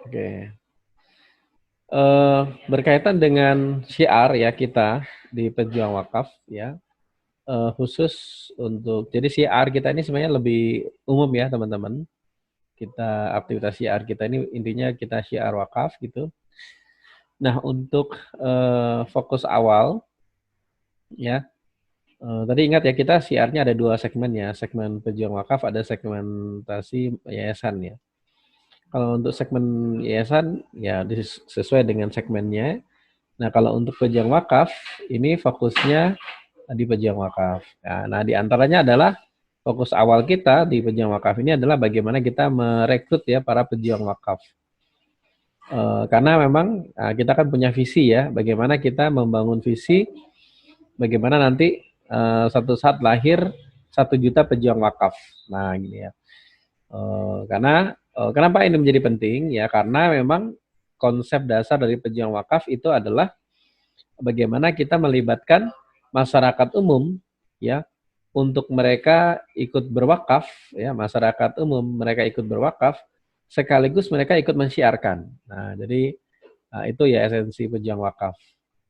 Oke. Berkaitan dengan syiar ya kita di Pejuang Wakaf ya, khusus untuk jadi syiar kita ini sebenarnya lebih umum ya teman-teman. Kita aktivitas syiar kita ini intinya kita syiar wakaf gitu. Nah untuk fokus awal ya, tadi ingat ya kita syiarnya ada dua segmen ya, segmen Pejuang Wakaf ada segmentasi yayasan ya. Kalau untuk segmen yayasan ya sesuai dengan segmennya. Nah, kalau untuk pejuang wakaf, ini fokusnya di pejuang wakaf. Nah, di antaranya adalah fokus awal kita di pejuang wakaf ini adalah bagaimana kita merekrut ya para pejuang wakaf. Karena memang kita kan punya visi ya, bagaimana kita membangun visi, bagaimana nanti satu saat lahir 1 juta pejuang wakaf. Nah, gini ya. Karena kenapa ini menjadi penting ya? Karena memang konsep dasar dari pejuang wakaf itu adalah bagaimana kita melibatkan masyarakat umum ya untuk mereka ikut berwakaf ya, masyarakat umum mereka ikut berwakaf sekaligus mereka ikut mensyiarkan. Nah, jadi itu ya esensi pejuang wakaf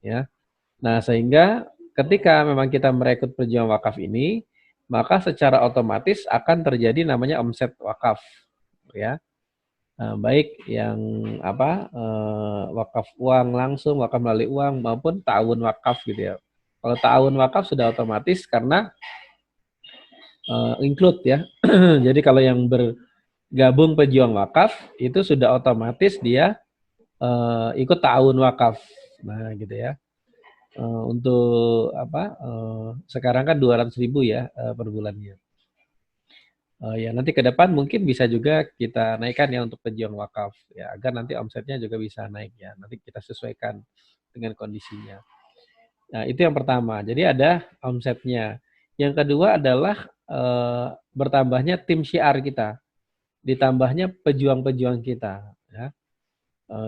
ya. Nah, sehingga ketika memang kita merekrut pejuang wakaf ini, maka secara otomatis akan terjadi namanya omset wakaf ya. Baik yang wakaf uang langsung, wakaf melalui uang maupun ta'awun wakaf gitu ya. Kalau ta'awun wakaf sudah otomatis karena include ya. Jadi kalau yang bergabung pejuang wakaf itu sudah otomatis dia ikut ta'awun wakaf. Nah, gitu ya. Untuk sekarang kan 200.000 ya per bulannya. Ya nanti ke depan mungkin bisa juga kita naikkan ya untuk pejuang wakaf ya agar nanti omsetnya juga bisa naik ya. Nanti kita sesuaikan dengan kondisinya. Nah, itu yang pertama. Jadi ada omsetnya. Yang kedua adalah bertambahnya tim syiar kita, ditambahnya pejuang-pejuang kita ya.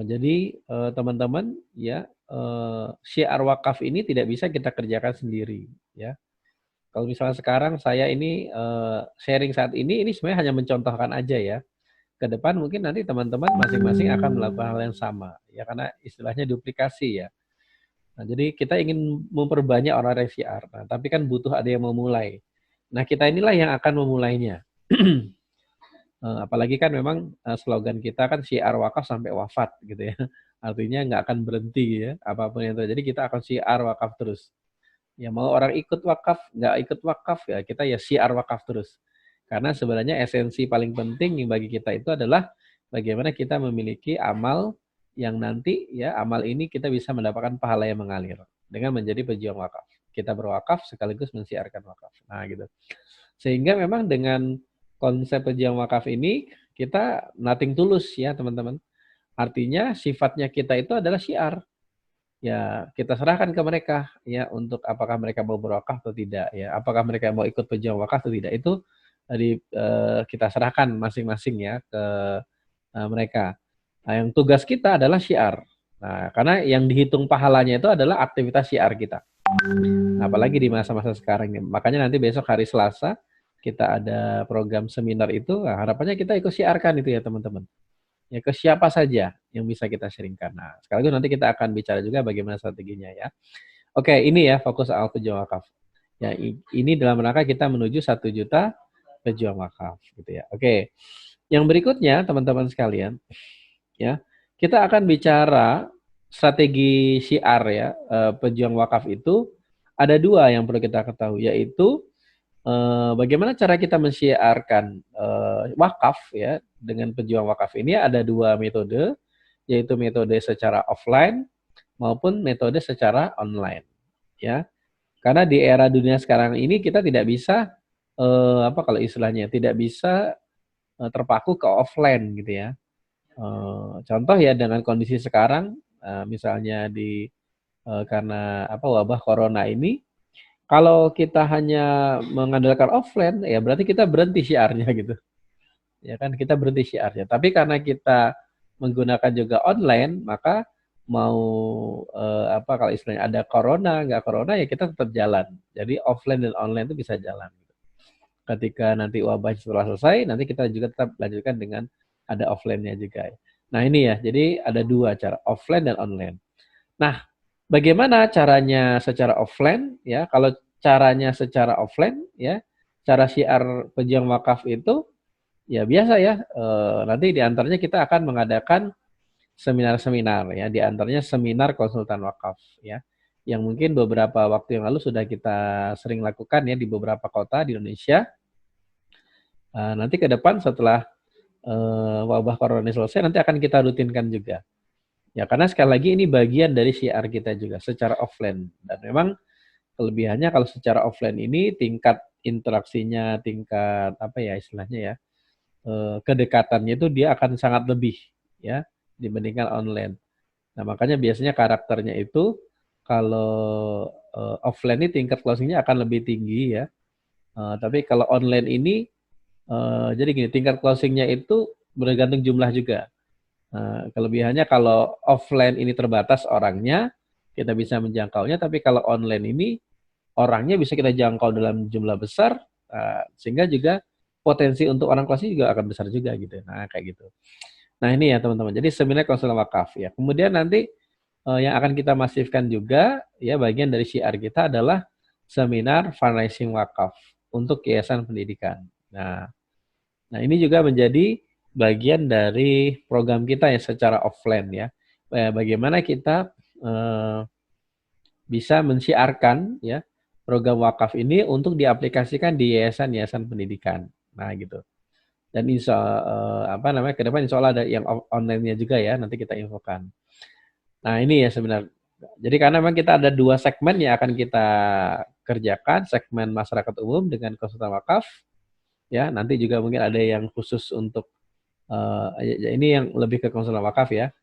Jadi teman-teman ya syiar wakaf ini tidak bisa kita kerjakan sendiri ya. Kalau misalnya sekarang saya ini sharing saat ini sebenarnya hanya mencontohkan aja ya. Ke depan mungkin nanti teman-teman masing-masing akan melakukan hal yang sama ya karena istilahnya duplikasi ya. Nah, jadi kita ingin memperbanyak orang syiar. Nah, tapi kan butuh ada yang memulai. Nah, kita inilah yang akan memulainya. Apalagi kan memang slogan kita kan syiar wakaf sampai wafat gitu ya. Artinya nggak akan berhenti ya. Apapun yang terjadi kita akan syiar wakaf terus. Ya mau orang ikut wakaf, nggak ikut wakaf ya kita ya syiar wakaf terus. Karena sebenarnya esensi paling penting yang bagi kita itu adalah bagaimana kita memiliki amal yang nanti ya amal ini kita bisa mendapatkan pahala yang mengalir dengan menjadi pejuang wakaf. Kita berwakaf sekaligus mensiarkan wakaf. Nah gitu. Sehingga memang dengan konsep pejuang wakaf ini kita nothing tulus ya teman-teman. Artinya sifatnya kita itu adalah syiar. Ya, kita serahkan ke mereka ya untuk apakah mereka mau berwakaf atau tidak ya. Apakah mereka mau ikut pejuang wakaf atau tidak itu tadi kita serahkan masing-masing ya ke mereka. Nah, yang tugas kita adalah syiar. Nah, karena yang dihitung pahalanya itu adalah aktivitas syiar kita. Nah, apalagi di masa-masa sekarang ini. Makanya nanti besok hari Selasa kita ada program seminar itu, nah, harapannya kita ikut syiarkan itu ya teman-teman. Ya ke siapa saja yang bisa kita sharingkan. Nah, sekaligus nanti kita akan bicara juga bagaimana strateginya ya. Oke, ini ya fokus soal pejuang wakaf. Ya, ini dalam rangka kita menuju 1 juta pejuang wakaf gitu ya. Oke. Yang berikutnya teman-teman sekalian, ya. Kita akan bicara strategi syiar ya, pejuang wakaf itu ada dua yang perlu kita ketahui yaitu bagaimana cara kita mensyiarkan wakaf ya dengan pejuang wakaf ini ada dua metode, yaitu metode secara offline maupun metode secara online ya. Karena di era dunia sekarang ini kita tidak bisa kalau istilahnya tidak bisa terpaku ke offline gitu ya. Contoh ya dengan kondisi sekarang misalnya karena wabah corona ini kalau kita hanya mengandalkan offline, ya berarti kita berhenti syiarnya gitu. Ya kan kita berhenti syiarnya. Tapi karena kita menggunakan juga online, maka mau kalau istilahnya ada corona, nggak corona ya kita tetap jalan. Jadi offline dan online itu bisa jalan. Ketika nanti wabah setelah selesai, nanti kita juga tetap lanjutkan dengan ada offline-nya juga. Nah ini ya, jadi ada dua cara, offline dan online. Nah, bagaimana caranya secara offline ya? Kalau caranya secara offline ya, cara syiar pejuang wakaf itu ya biasa ya. Nanti di antaranya kita akan mengadakan seminar-seminar ya, di antaranya seminar konsultan wakaf ya. Yang mungkin beberapa waktu yang lalu sudah kita sering lakukan ya di beberapa kota di Indonesia. Nanti ke depan setelah wabah corona ini selesai nanti akan kita rutinkan juga. Ya karena sekali lagi ini bagian dari syiar kita juga secara offline dan memang kelebihannya kalau secara offline ini tingkat interaksinya, tingkat apa ya istilahnya ya, kedekatannya itu dia akan sangat lebih ya dibandingkan online. Nah, makanya biasanya karakternya itu kalau offline ini tingkat closingnya akan lebih tinggi ya. Tapi kalau online ini jadi gini, tingkat closingnya itu bergantung jumlah juga. Kelebihannya kalau offline ini terbatas orangnya, kita bisa menjangkaunya, tapi kalau online ini orangnya bisa kita jangkau dalam jumlah besar, sehingga juga potensi untuk orang closing juga akan besar juga gitu. Nah, kayak gitu. Nah, ini ya teman-teman. Jadi seminar konseling wakaf ya. Kemudian nanti yang akan kita masifkan juga ya bagian dari syiar kita adalah seminar fundraising wakaf untuk yayasan pendidikan. Nah, ini juga menjadi bagian dari program kita yang secara offline ya. Bagaimana kita eh, bisa mensiarkan ya program wakaf ini untuk diaplikasikan di yayasan-yayasan pendidikan. Nah, gitu. Dan apa namanya ke depan insya Allah ada yang online-nya juga ya, nanti kita infokan. Nah, ini ya sebenarnya. Jadi karena memang kita ada dua segmen yang akan kita kerjakan, segmen masyarakat umum dengan konsultan wakaf, ya nanti juga mungkin ada yang khusus untuk ini yang lebih ke konsultan wakaf ya.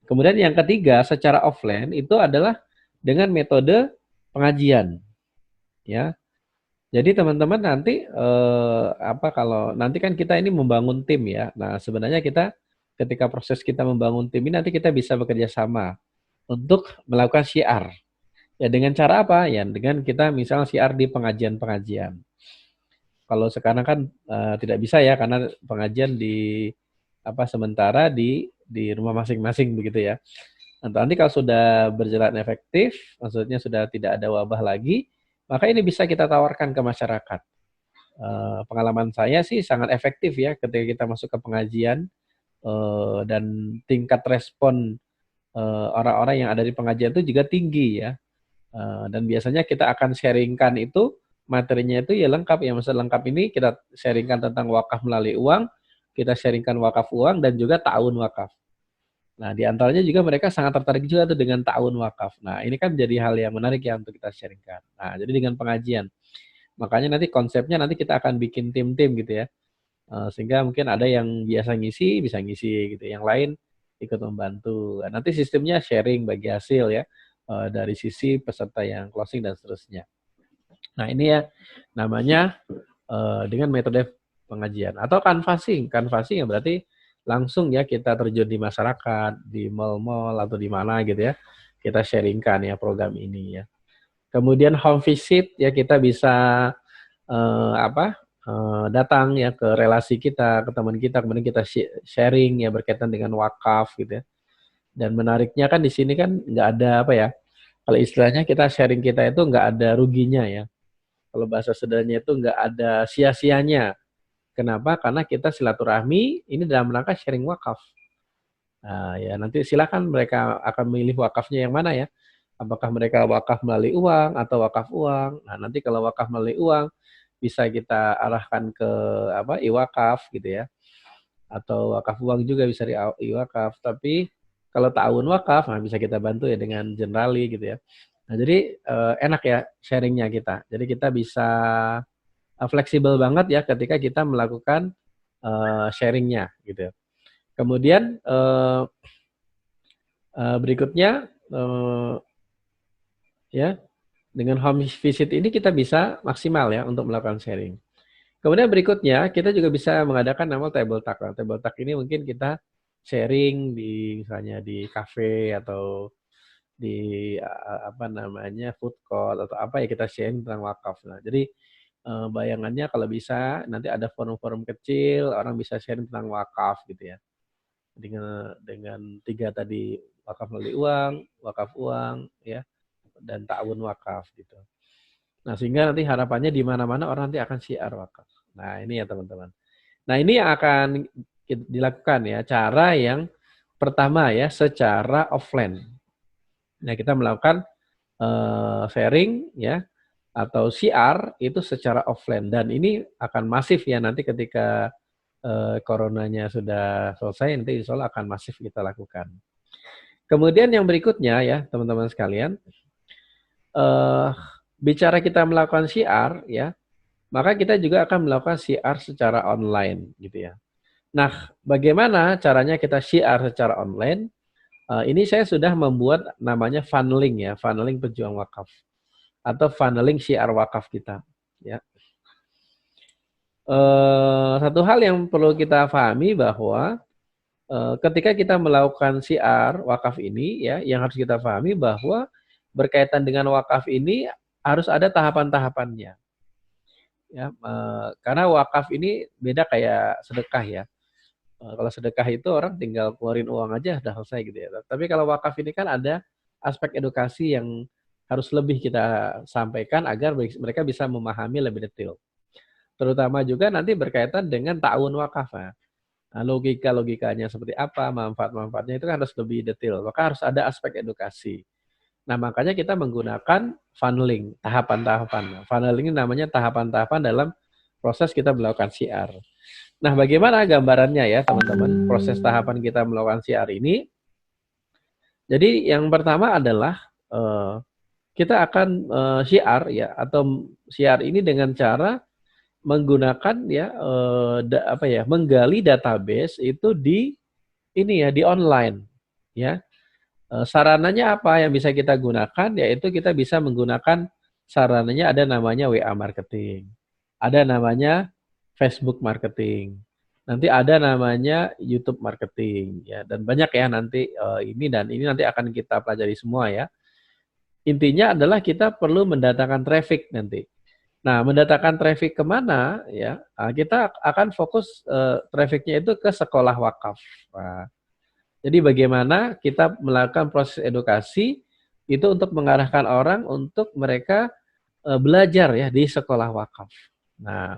Kemudian yang ketiga secara offline itu adalah dengan metode pengajian, ya. Jadi teman-teman nanti apa kalau nanti kan kita ini membangun tim ya. Nah sebenarnya kita ketika proses kita membangun tim ini nanti kita bisa bekerja sama untuk melakukan syiar. Ya dengan cara apa? Ya dengan kita misalnya syiar di pengajian-pengajian. Kalau sekarang kan tidak bisa ya karena pengajian di apa sementara di rumah masing-masing begitu ya. Nah, nanti kalau sudah berjalan efektif, maksudnya sudah tidak ada wabah lagi, maka ini bisa kita tawarkan ke masyarakat. Pengalaman saya sih sangat efektif ya ketika kita masuk ke pengajian dan tingkat respon orang-orang yang ada di pengajian itu juga tinggi ya. Dan biasanya kita akan sharingkan itu materinya itu ya lengkap ya. Maksud lengkap ini kita sharingkan tentang wakaf melalui uang, kita sharingkan wakaf uang dan juga ta'awun wakaf. Nah, di antaranya juga mereka sangat tertarik juga tuh dengan ta'awun wakaf. Nah, ini kan jadi hal yang menarik ya untuk kita sharingkan. Nah, jadi dengan pengajian. Makanya nanti konsepnya nanti kita akan bikin tim-tim gitu ya. Sehingga mungkin ada yang biasa ngisi, bisa ngisi gitu. Yang lain ikut membantu. Nah, nanti sistemnya sharing bagi hasil ya. Dari sisi peserta yang closing dan seterusnya. Nah, ini ya namanya dengan metode pengajian. Atau canvassing. Canvassing ya berarti langsung ya kita terjun di masyarakat, di mall-mall atau di mana gitu ya. Kita sharingkan ya program ini ya. Kemudian home visit ya kita bisa datang ya ke relasi kita, ke teman kita, kemudian kita sharing ya berkaitan dengan wakaf gitu ya. Dan menariknya kan di sini kan nggak ada apa ya, kalau istilahnya kita sharing kita itu nggak ada ruginya ya. Kalau bahasa sederhananya itu nggak ada sia-sianya. Kenapa? Karena kita silaturahmi ini dalam rangka sharing wakaf. Nah, ya nanti silakan mereka akan memilih wakafnya yang mana ya. Apakah mereka wakaf melalui uang atau wakaf uang. Nah, nanti kalau wakaf melalui uang bisa kita arahkan ke apa iwakaf gitu ya. Atau wakaf uang juga bisa di iwakaf. Tapi kalau ta'awun wakaf, nah bisa kita bantu ya dengan generali gitu ya. Nah, jadi enak ya sharingnya kita. Jadi kita bisa fleksibel banget ya ketika kita melakukan sharingnya gitu. Kemudian berikutnya ya dengan home visit ini kita bisa maksimal ya untuk melakukan sharing. Kemudian berikutnya kita juga bisa mengadakan nama table talk. Nah, table talk ini mungkin kita sharing di misalnya di cafe atau di apa namanya food court atau apa ya kita sharing tentang wakaf. Nah, jadi bayangannya kalau bisa nanti ada forum-forum kecil orang bisa sharing tentang wakaf gitu ya. dengan 3 tadi, wakaf melalui uang, wakaf uang, ya, dan ta'awun wakaf gitu. Nah, sehingga nanti harapannya di mana-mana orang nanti akan syiar wakaf. Nah, ini ya teman-teman. Nah, ini yang akan dilakukan ya, cara yang pertama ya, secara offline. Nah, kita melakukan sharing ya, atau syiar itu secara offline, dan ini akan masif ya nanti ketika coronanya sudah selesai, nanti insya Allah akan masif kita lakukan. Kemudian yang berikutnya ya teman-teman sekalian, bicara kita melakukan syiar ya, maka kita juga akan melakukan syiar secara online gitu ya. Nah, bagaimana caranya kita syiar secara online? Ini saya sudah membuat namanya funneling ya, funneling pejuang wakaf atau funneling syiar wakaf kita ya. Satu hal yang perlu kita pahami bahwa ketika kita melakukan syiar wakaf ini ya, yang harus kita pahami bahwa berkaitan dengan wakaf ini harus ada tahapan-tahapannya. Ya, karena wakaf ini beda kayak sedekah ya. Kalau sedekah itu orang tinggal keluarin uang aja udah selesai gitu ya. Tapi kalau wakaf ini kan ada aspek edukasi yang harus lebih kita sampaikan agar mereka bisa memahami lebih detail. Terutama juga nanti berkaitan dengan ta'awun wakaf. Nah, logika-logikanya seperti apa, manfaat-manfaatnya itu kan harus lebih detail. Maka harus ada aspek edukasi. Nah, makanya kita menggunakan funneling, tahapan-tahapan. Funneling ini namanya tahapan-tahapan dalam proses kita melakukan syiar. Nah, bagaimana gambarannya ya, teman-teman, proses tahapan kita melakukan syiar ini? Jadi, yang pertama adalah kita akan syiar ya, atau syiar ini dengan cara menggunakan ya menggali database itu di ini ya, di online ya. Sarananya apa yang bisa kita gunakan, yaitu kita bisa menggunakan sarananya ada namanya WA marketing, ada namanya Facebook marketing, nanti ada namanya YouTube marketing ya, dan banyak ya nanti ini nanti akan kita pelajari semua ya. Intinya adalah kita perlu mendatangkan traffic nanti. Nah, mendatangkan traffic kemana ya? Kita akan fokus trafficnya itu ke sekolah wakaf. Nah, jadi bagaimana kita melakukan proses edukasi itu untuk mengarahkan orang untuk mereka belajar ya di sekolah wakaf. Nah,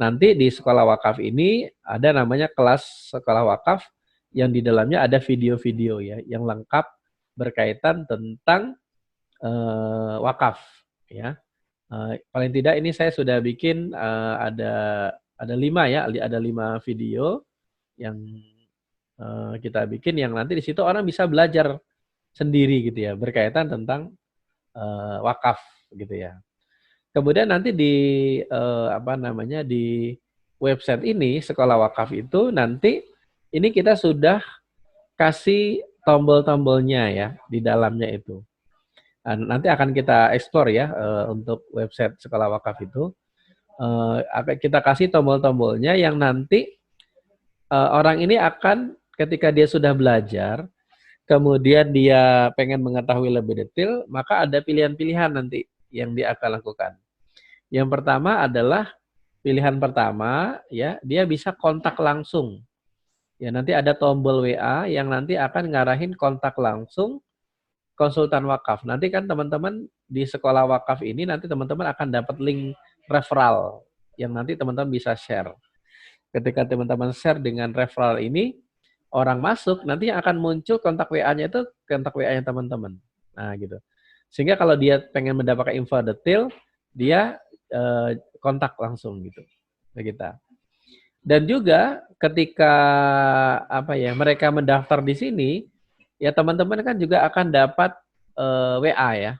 nanti di sekolah wakaf ini ada namanya kelas sekolah wakaf yang di dalamnya ada video-video ya yang lengkap berkaitan tentang wakaf ya. Paling tidak ini saya sudah bikin ada 5 ya, ada 5 video yang kita bikin yang nanti di situ orang bisa belajar sendiri gitu ya, berkaitan tentang wakaf gitu ya. Kemudian nanti di di website ini Sekolah Wakaf itu nanti ini kita sudah kasih tombol-tombolnya ya di dalamnya itu. Nanti akan kita explore ya untuk website Sekolah Wakaf itu. Kita kasih tombol-tombolnya yang nanti orang ini akan ketika dia sudah belajar, kemudian dia pengen mengetahui lebih detail, maka ada pilihan-pilihan nanti yang dia akan lakukan. Yang pertama adalah pilihan pertama ya, dia bisa kontak langsung. Ya, nanti ada tombol WA yang nanti akan ngarahin kontak langsung konsultan wakaf. Nanti kan teman-teman di sekolah wakaf ini nanti teman-teman akan dapat link referral yang nanti teman-teman bisa share. Ketika teman-teman share dengan referral ini, orang masuk nanti akan muncul kontak WA-nya itu kontak WA-nya teman-teman. Nah, gitu. Sehingga kalau dia pengen mendapatkan info detail, dia kontak langsung gitu ke kita. Dan juga ketika mereka mendaftar di sini, ya teman-teman kan juga akan dapat WA ya,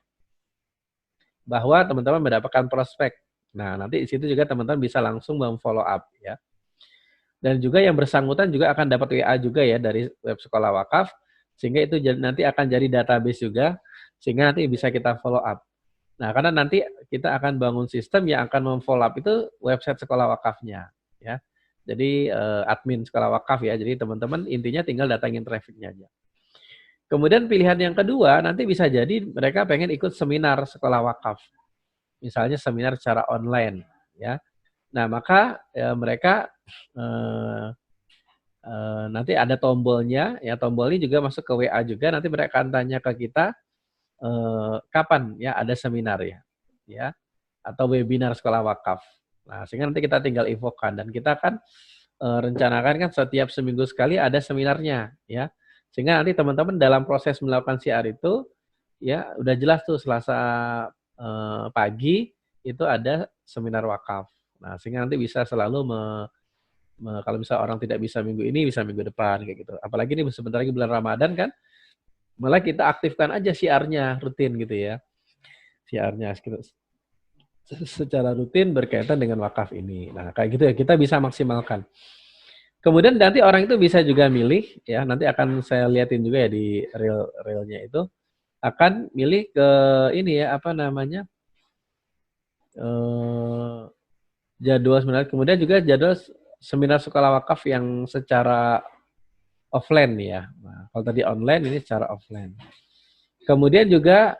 bahwa teman-teman mendapatkan prospek. Nah, nanti di situ juga teman-teman bisa langsung memfollow up ya. Dan juga yang bersangkutan juga akan dapat WA juga ya dari web sekolah wakaf, sehingga itu nanti akan jadi database juga, sehingga nanti bisa kita follow up. Nah, karena nanti kita akan bangun sistem yang akan memfollow up itu website sekolah wakafnya ya. Jadi admin sekolah wakaf ya. Jadi teman-teman intinya tinggal datangin trafficnya aja. Kemudian pilihan yang kedua, nanti bisa jadi mereka pengen ikut seminar sekolah wakaf. Misalnya seminar secara online ya. Nah, maka mereka nanti ada tombolnya, ya tombol ini juga masuk ke WA juga, nanti mereka akan tanya ke kita, kapan ya ada seminar ya, atau webinar sekolah wakaf. Nah, sehingga nanti kita tinggal infokan dan kita akan rencanakan kan setiap seminggu sekali ada seminarnya ya. Sehingga nanti teman-teman dalam proses melakukan siar itu ya udah jelas tuh Selasa pagi itu ada seminar wakaf. Nah, sehingga nanti bisa selalu kalau misalnya orang tidak bisa minggu ini, bisa minggu depan kayak gitu. Apalagi ini sebentar lagi bulan Ramadan kan, malah kita aktifkan aja siarnya rutin gitu ya. Siarnya secara rutin berkaitan dengan wakaf ini. Nah, kayak gitu ya, kita bisa maksimalkan. Kemudian nanti orang itu bisa juga milih, ya, nanti akan saya liatin juga ya di reel-reelnya itu, akan milih ke ini ya, apa namanya, jadwal seminar, kemudian juga jadwal seminar sekolah wakaf yang secara offline ya. Nah, kalau tadi online, ini secara offline. Kemudian juga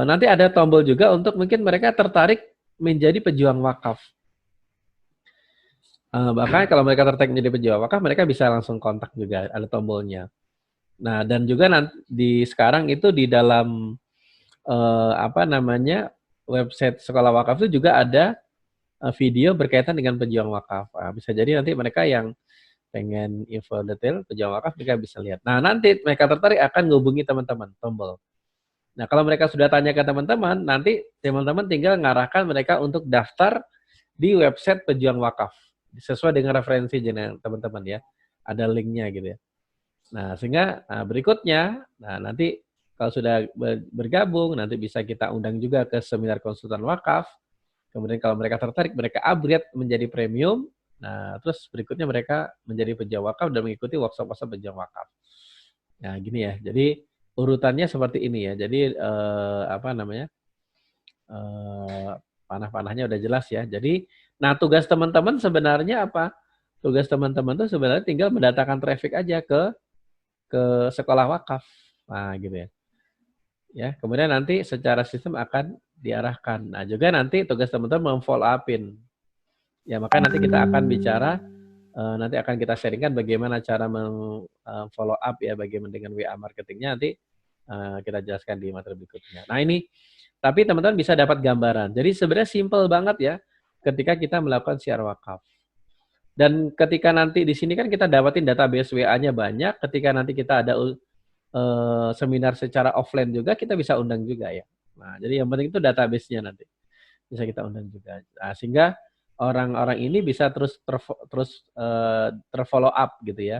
nanti ada tombol juga untuk mungkin mereka tertarik menjadi pejuang wakaf. Bahkan kalau mereka tertarik menjadi pejuang wakaf, mereka bisa langsung kontak juga, ada tombolnya. Nah, dan juga nanti sekarang itu di dalam apa namanya website sekolah wakaf itu juga ada video berkaitan dengan pejuang wakaf. Nah, bisa jadi nanti mereka yang pengen info detail pejuang wakaf mereka bisa lihat. Nah, nanti mereka tertarik akan ngubungi teman-teman, tombol. Nah, kalau mereka sudah tanya ke teman-teman, nanti teman-teman tinggal ngarahkan mereka untuk daftar di website pejuang wakaf. Sesuai dengan referensi teman-teman ya. Ada linknya gitu ya. Nah, sehingga berikutnya, nanti kalau sudah bergabung, nanti bisa kita undang juga ke seminar konsultan wakaf. Kemudian kalau mereka tertarik, mereka upgrade menjadi premium. Nah, terus berikutnya mereka menjadi pejuang wakaf dan mengikuti workshop-workshop pejuang wakaf. Nah, gini ya. Jadi urutannya seperti ini ya. Jadi apa namanya? Panah-panahnya udah jelas ya. Jadi, nah tugas teman-teman sebenarnya apa? Tugas teman-teman tuh sebenarnya tinggal mendatangkan traffic aja ke sekolah wakaf. Nah, gitu ya. Ya, kemudian nanti secara sistem akan diarahkan. Nah, juga nanti tugas teman-teman memfollow up-in. Ya, maka nanti kita akan bicara, nanti akan kita sharingkan bagaimana cara follow up ya, bagaimana dengan WA marketingnya nanti kita jelaskan di materi berikutnya. Nah, ini tapi teman-teman bisa dapat gambaran. Jadi sebenarnya simple banget ya ketika kita melakukan siar wakaf. Dan ketika nanti di sini kan kita dapatin database WA-nya banyak, ketika nanti kita ada seminar secara offline juga, kita bisa undang juga ya. Nah, jadi yang penting itu database-nya nanti. Bisa kita undang juga. Nah, sehingga orang-orang ini bisa terus terfollow up gitu ya,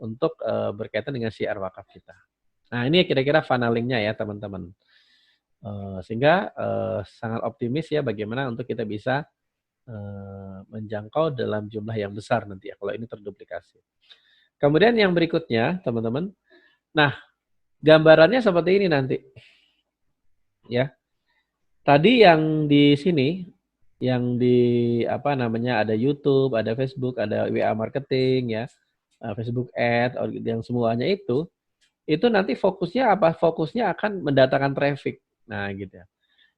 untuk berkaitan dengan siar wakaf kita. Nah, ini kira-kira funnelingnya ya teman-teman. Sehingga sangat optimis ya bagaimana untuk kita bisa menjangkau dalam jumlah yang besar nanti ya, kalau ini terduplikasi. Kemudian yang berikutnya, teman-teman. Nah, gambarannya seperti ini nanti. Ya. Tadi yang di sini, yang di apa namanya, ada YouTube, ada Facebook, ada WA marketing ya, Facebook Ads, yang semuanya itu nanti fokusnya apa? Fokusnya akan mendatangkan traffic. Nah, gitu ya.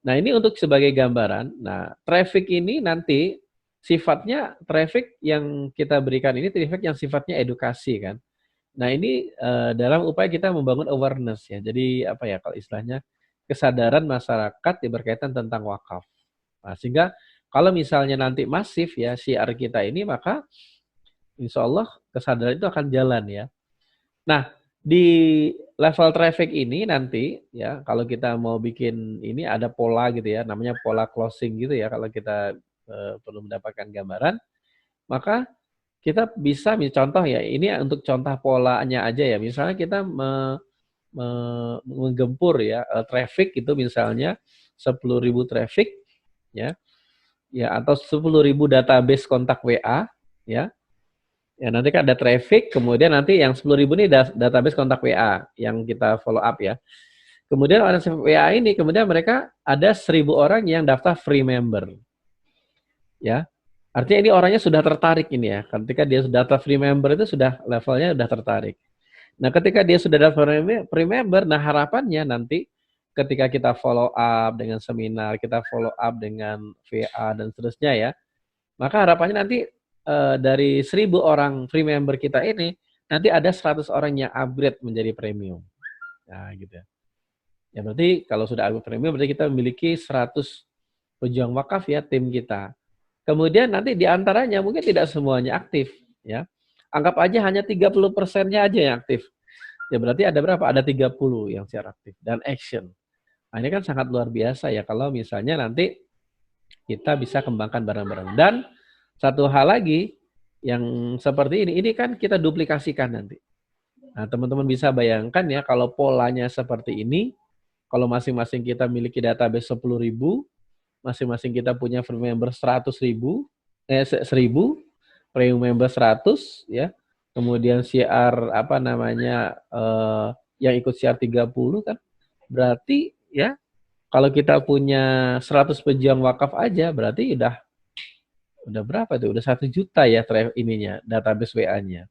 Nah, ini untuk sebagai gambaran. Nah, traffic ini nanti sifatnya traffic yang kita berikan ini traffic yang sifatnya edukasi kan. Nah, ini dalam upaya kita membangun awareness ya. Jadi apa ya kalau istilahnya kesadaran masyarakat yang berkaitan tentang wakaf. Nah, sehingga kalau misalnya nanti masif ya siar kita ini, maka insya Allah kesadaran itu akan jalan ya. Nah, di level traffic ini nanti ya kalau kita mau bikin ini ada pola gitu ya, namanya pola closing gitu ya kalau kita perlu mendapatkan gambaran, maka kita bisa contoh ya, ini untuk contoh polanya aja ya. Misalnya kita menggempur ya traffic itu misalnya 10.000 traffic ya. Ya atau 10.000 database kontak WA ya. Ya nanti kan ada traffic, kemudian nanti yang 10.000 ini database kontak WA yang kita follow up ya. Kemudian orang WA ini, kemudian mereka ada 1.000 orang yang daftar free member. Ya, artinya ini orangnya sudah tertarik ini ya. Ketika dia sudah daftar free member itu sudah levelnya sudah tertarik. Nah, ketika dia sudah daftar free member, nah harapannya nanti ketika kita follow up dengan seminar, kita follow up dengan VA dan seterusnya ya, maka harapannya nanti dari 1.000 orang free member kita ini, nanti ada 100 orang yang upgrade menjadi premium. Nah, gitu ya. Ya berarti kalau sudah upgrade premium, berarti kita memiliki 100 pejuang wakaf ya, tim kita. Kemudian nanti di antaranya mungkin tidak semuanya aktif, ya. Anggap aja hanya 30%-nya aja yang aktif. Ya berarti ada berapa? Ada 30 yang secara aktif dan action. Nah, ini kan sangat luar biasa ya kalau misalnya nanti kita bisa kembangkan bareng-bareng. Dan satu hal lagi yang seperti ini kan kita duplikasikan nanti. Nah, teman-teman bisa bayangkan ya kalau polanya seperti ini, kalau masing-masing kita miliki database 10.000, masing-masing kita punya free member 100.000, 1.000, premium member 100, ya. Kemudian CR apa namanya yang ikut CR 30 kan. Berarti ya kalau kita punya 100 pejuang wakaf aja berarti udah berapa tuh? Udah 1 juta ya ininya, database WA-nya.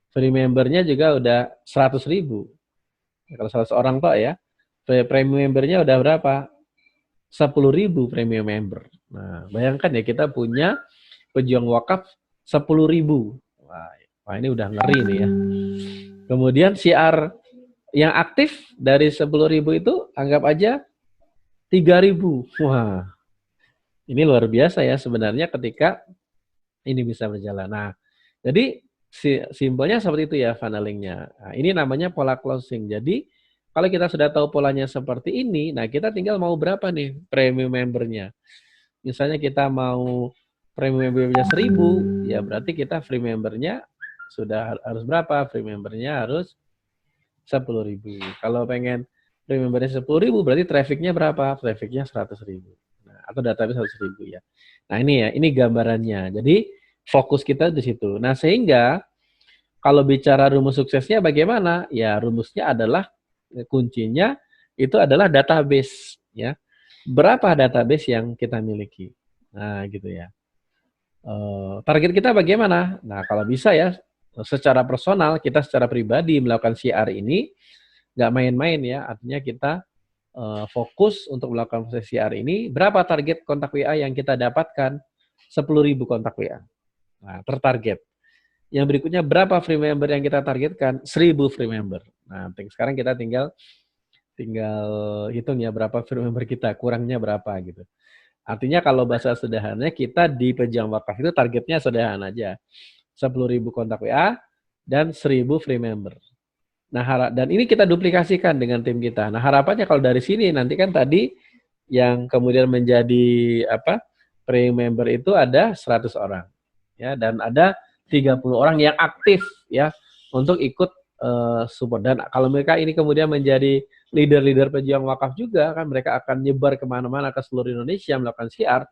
Free membernya juga udah 100.000. Kalau 100 orang Pak ya. Premium membernya udah berapa? 10.000 premium member. Nah, bayangkan ya kita punya pejuang wakaf 10.000. Wah, ini udah ngeri nih ya. Kemudian CR yang aktif dari 10.000 itu anggap aja 3.000. Wah, ini luar biasa ya sebenarnya ketika ini bisa berjalan. Nah, jadi simpelnya seperti itu ya funnelingnya. Nah, ini namanya pola closing. Jadi kalau kita sudah tahu polanya seperti ini, nah kita tinggal mau berapa nih premium membernya. Misalnya kita mau premium membernya 1.000, ya berarti kita free membernya sudah harus berapa? Free membernya harus 10.000. Kalau pengen free membernya 10.000, berarti trafficnya berapa? Trafficnya 100.000. Nah, atau database 100.000 ya. Nah ini ya, ini gambarannya. Jadi fokus kita di situ. Nah sehingga kalau bicara rumus suksesnya bagaimana? Ya rumusnya adalah kuncinya itu adalah database ya. Berapa database yang kita miliki? Nah, gitu ya. Target kita bagaimana? Nah, kalau bisa ya secara personal kita secara pribadi melakukan CR ini nggak main-main ya. Artinya kita fokus untuk melakukan proses CR ini. Berapa target kontak WA yang kita dapatkan? 10.000 kontak WA. Nah, tertarget. Yang berikutnya berapa free member yang kita targetkan? 1.000 free member. Nah, sekarang kita tinggal hitung ya berapa free member kita, kurangnya berapa gitu. Artinya kalau bahasa sederhananya kita di pejuang wakaf itu targetnya sederhana aja. 10.000 kontak WA dan 1.000 free member. Nah, dan ini kita duplikasikan dengan tim kita. Nah, harapannya kalau dari sini nanti kan tadi yang kemudian menjadi free member itu ada 100 orang. Ya, dan ada 30 orang yang aktif ya untuk ikut support. Dan kalau mereka ini kemudian menjadi leader-leader pejuang wakaf juga kan mereka akan nyebar kemana-mana ke seluruh Indonesia melakukan CR.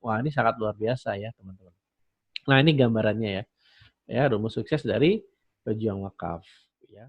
Wah, ini sangat luar biasa ya teman-teman. Nah, ini gambarannya ya rumus sukses dari pejuang wakaf.